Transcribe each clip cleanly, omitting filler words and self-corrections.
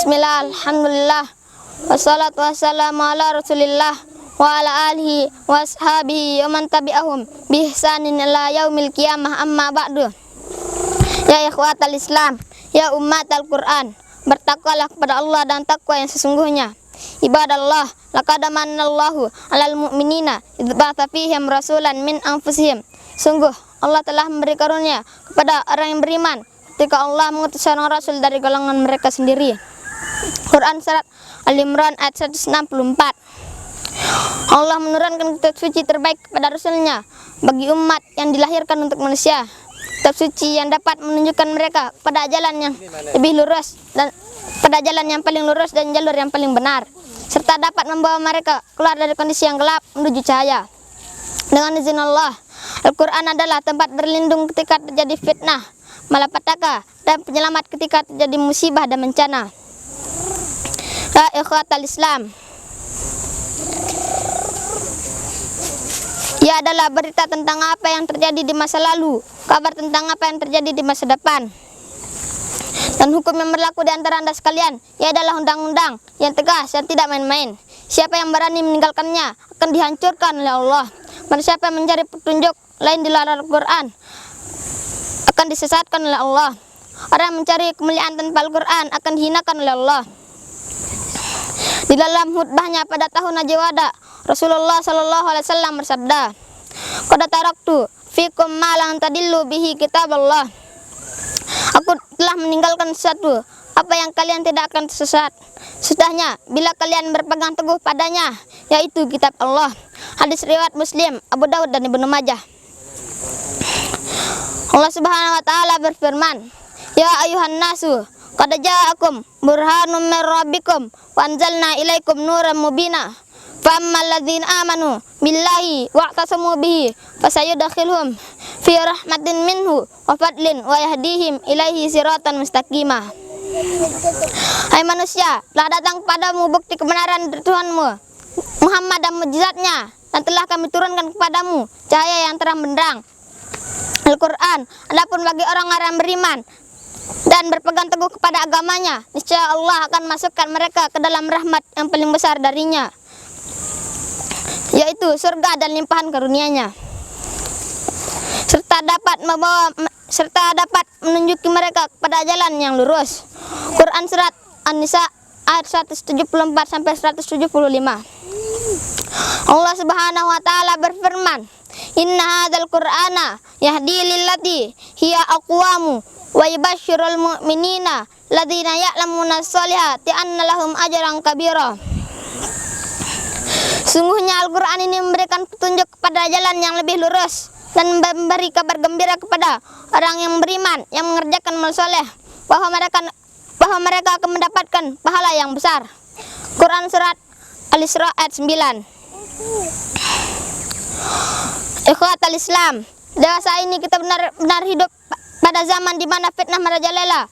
Bismillah, alhamdulillah, wassalatu wassalamu ala rasulillah wa ala alihi wa ashabihi wa man tabi'ahum bi ihsanin ila yaumil qiyamah, amma ba'du. Ya ikhwatal Islam, ya ummatal Quran, bertakwalah kepada Allah dan takwa yang sesungguhnya. Ibadallah, laqad manallahu 'alal mu'minina idz ba'atsa fihim rasulan min anfusihim. Sungguh Allah telah memberi karunia kepada orang yang beriman ketika Allah mengutus seorang rasul dari golongan mereka sendiri. Quran surat Al-Imran ayat 164. Allah menurunkan kitab suci terbaik kepada rasulnya bagi umat yang dilahirkan untuk manusia. Kitab suci yang dapat menunjukkan mereka pada jalan yang lebih lurus dan pada jalan yang paling lurus dan jalur yang paling benar, serta dapat membawa mereka keluar dari kondisi yang gelap menuju cahaya. Dengan izin Allah, Al-Quran adalah tempat berlindung ketika terjadi fitnah, malapetaka, dan penyelamat ketika terjadi musibah dan bencana. Ya ikhwatal Islam, ia adalah berita tentang apa yang terjadi di masa lalu, kabar tentang apa yang terjadi di masa depan, dan hukum yang berlaku di antara anda sekalian. Ia adalah undang-undang yang tegas dan tidak main-main. Siapa yang berani meninggalkannya akan dihancurkan oleh Allah. Dan siapa yang mencari petunjuk lain di luar Al-Quran akan disesatkan oleh Allah. Orang yang mencari kemuliaan tanpa Al-Quran akan dihinakan oleh Allah. Di dalam khutbahnya pada tahun Haji Wada, Rasulullah SAW bersabda, "Qad taraktu fikum ma lan tadillu bihi kitaballah." Aku telah meninggalkan sesuatu apa yang kalian tidak akan tersesat sesudahnya bila kalian berpegang teguh padanya, yaitu kitab Allah. Hadis riwayat Muslim, Abu Daud dan Ibnu Majah. Allah Subhanahu wa taala berfirman, "Ya ayuhan nasu, qad ja'akum burhanum mir rabbikum wa anzalna ilaikum nuran mubina. Fammal ladzina amanu billahi wa'tasamu bihi fasayudkhiluhum fi rahmatin minhu wa fadlin wa yahdihim ilaihi siratan mustaqimah." Hai manusia, telah datang kepadamu bukti kebenaran dari Tuhanmu Muhammad dan mukjizatnya, dan telah kami turunkan kepadamu cahaya yang terang benderang, Al-Quran. Adapun bagi orang-orang yang beriman dan berpegang teguh kepada agamanya, niscaya Allah akan masukkan mereka ke dalam rahmat yang paling besar darinya, yaitu surga dan limpahan karunia-Nya, serta dapat menunjuki mereka kepada jalan yang lurus. Quran surat An-Nisa ayat 174 sampai 175. Allah Subhanahu wa taala berfirman, "Inna hadzal Qur'ana yahdi lillati hiya aqwamu wa yubashshirul mu'minina ladzina ya'lamuna sholihati anna lahum ajran kabira." Sungguhnya Al-Quran ini memberikan petunjuk kepada jalan yang lebih lurus dan memberi kabar gembira kepada orang yang beriman yang mengerjakan amal soleh bahwa mereka akan mendapatkan pahala yang besar. Quran surat Al-Isra ayat 9. Ikhwatal Islam, dewasa ini kita benar-benar hidup pada zaman di mana fitnah merajalela,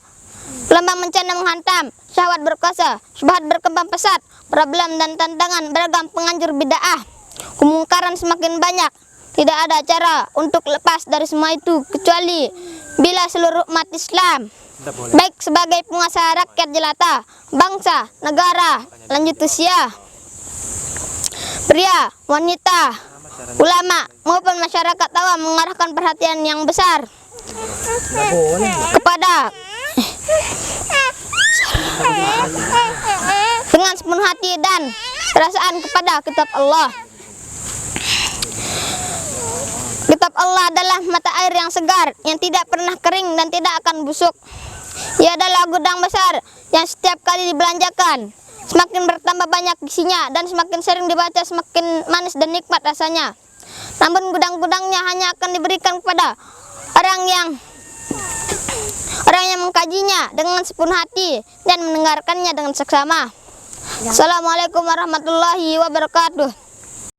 gelombang bencana menghantam, syahwat berkuasa, syubhat berkembang pesat, problem dan tantangan beragam penganjur bid'ah, kemungkaran semakin banyak. Tidak ada cara untuk lepas dari semua itu kecuali bila seluruh umat Islam, baik sebagai penguasa rakyat jelata, bangsa, negara, lanjut usia, pria, wanita, ulama maupun masyarakat awam mengarahkan perhatian yang besar kepada dengan sepenuh hati dan perasaan kepada kitab Allah. Kitab Allah adalah mata air yang segar yang tidak pernah kering dan tidak akan busuk. Ia adalah gudang besar yang setiap kali dibelanjakan semakin bertambah banyak isinya, dan semakin sering dibaca semakin manis dan nikmat rasanya. Namun gudang-gudangnya hanya akan diberikan kepada orang yang mengkajinya dengan sepenuh hati dan mendengarkannya dengan seksama. Assalamualaikum warahmatullahi wabarakatuh.